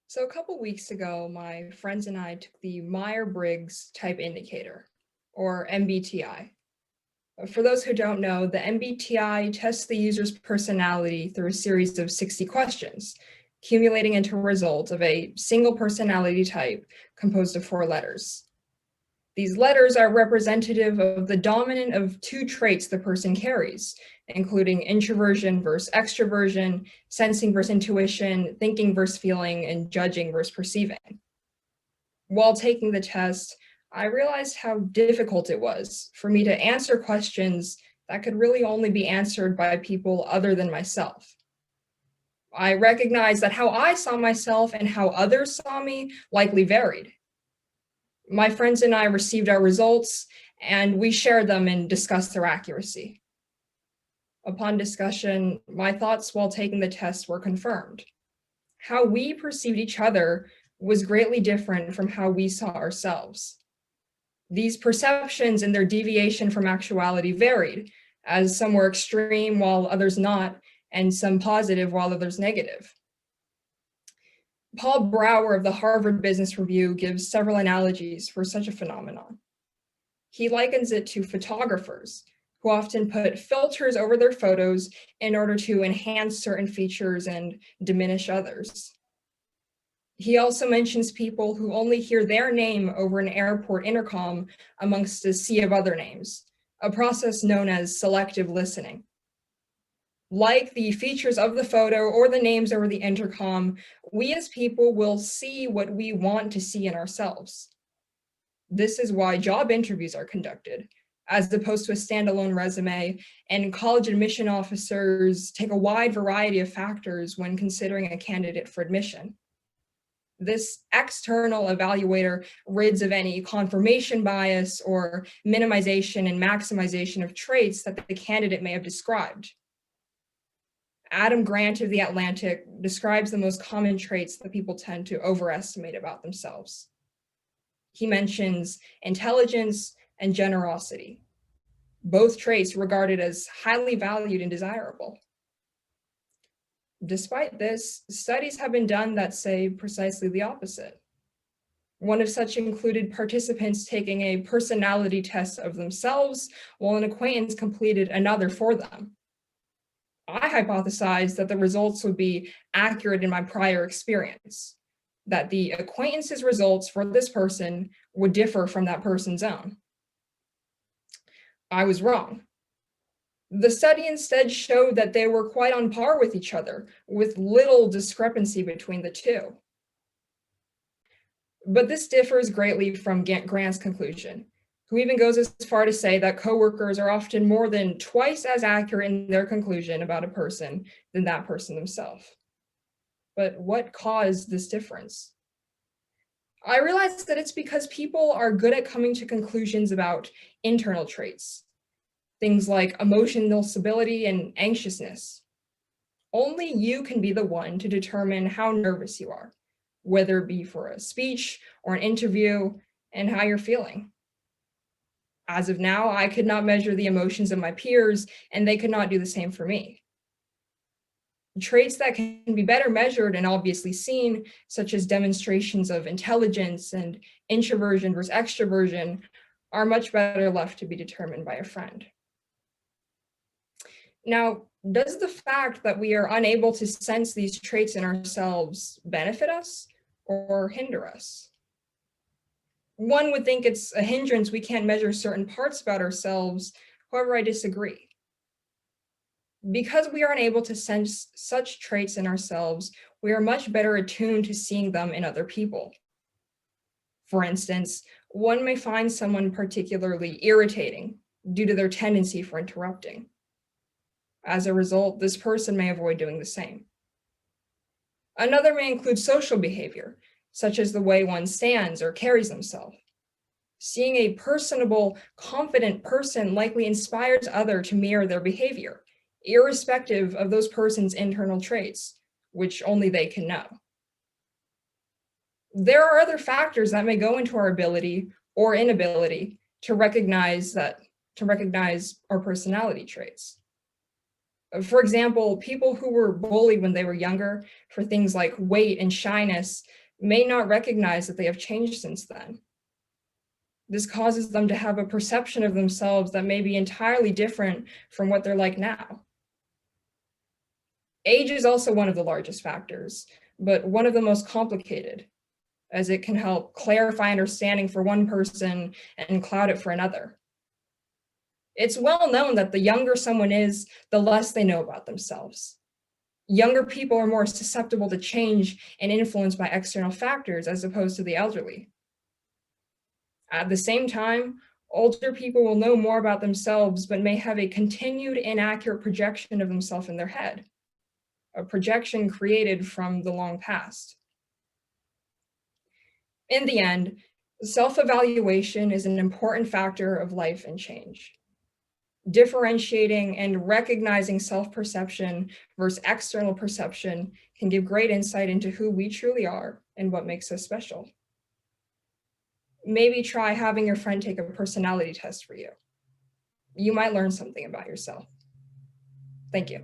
So a couple weeks ago, my friends and I took the Myers-Briggs Type Indicator, or MBTI. For those who don't know, the MBTI tests the user's personality through a series of 60 questions, accumulating into a result of a single personality type composed of 4 letters. These letters are representative of the dominant of 2 traits the person carries, including introversion versus extroversion, sensing versus intuition, thinking versus feeling, and judging versus perceiving. While taking the test, I realized how difficult it was for me to answer questions that could really only be answered by people other than myself. I recognized that how I saw myself and how others saw me likely varied. My friends and I received our results, and we shared them and discussed their accuracy. Upon discussion, my thoughts while taking the test were confirmed. How we perceived each other was greatly different from how we saw ourselves. These perceptions and their deviation from actuality varied, as some were extreme while others not, and some positive while others negative. Paul Brower of the Harvard Business Review gives several analogies for such a phenomenon. He likens it to photographers who often put filters over their photos in order to enhance certain features and diminish others. He also mentions people who only hear their name over an airport intercom amongst a sea of other names, a process known as selective listening. Like the features of the photo or the names over the intercom, we as people will see what we want to see in ourselves. This is why job interviews are conducted, as opposed to a standalone resume, and college admission officers take a wide variety of factors when considering a candidate for admission. This external evaluator rids of any confirmation bias or minimization and maximization of traits that the candidate may have described. Adam Grant of The Atlantic describes the most common traits that people tend to overestimate about themselves. He mentions intelligence and generosity, both traits regarded as highly valued and desirable. Despite this, studies have been done that say precisely the opposite. One of such included participants taking a personality test of themselves while an acquaintance completed another for them. I hypothesized that the results would be accurate in my prior experience, that the acquaintance's results for this person would differ from that person's own. I was wrong. The study instead showed that they were quite on par with each other, with little discrepancy between the two. But this differs greatly from Grant's conclusion, who even goes as far to say that coworkers are often more than twice as accurate in their conclusion about a person than that person themselves. But what caused this difference? I realized that it's because people are good at coming to conclusions about internal traits, things like emotional stability and anxiousness. Only you can be the one to determine how nervous you are, whether it be for a speech or an interview, and how you're feeling. As of now, I could not measure the emotions of my peers, and they could not do the same for me. Traits that can be better measured and obviously seen, such as demonstrations of intelligence and introversion versus extroversion, are much better left to be determined by a friend. Now, does the fact that we are unable to sense these traits in ourselves benefit us or hinder us? One would think it's a hindrance we can't measure certain parts about ourselves. However, I disagree. Because we are unable to sense such traits in ourselves, we are much better attuned to seeing them in other people. For instance, one may find someone particularly irritating due to their tendency for interrupting. As a result, this person may avoid doing the same. Another may include social behavior, such as the way one stands or carries themselves. Seeing a personable, confident person likely inspires others to mirror their behavior, irrespective of those person's internal traits, which only they can know. There are other factors that may go into our ability or inability to recognize our personality traits. For example, people who were bullied when they were younger for things like weight and shyness may not recognize that they have changed since then. This causes them to have a perception of themselves that may be entirely different from what they're like now. Age is also one of the largest factors, but one of the most complicated, as it can help clarify understanding for one person and cloud it for another. It's well known that the younger someone is, the less they know about themselves. Younger people are more susceptible to change and influenced by external factors as opposed to the elderly. At the same time, older people will know more about themselves, but may have a continued inaccurate projection of themselves in their head, a projection created from the long past. In the end, self-evaluation is an important factor of life and change. Differentiating and recognizing self-perception versus external perception can give great insight into who we truly are and what makes us special. Maybe try having your friend take a personality test for you. You might learn something about yourself. Thank you.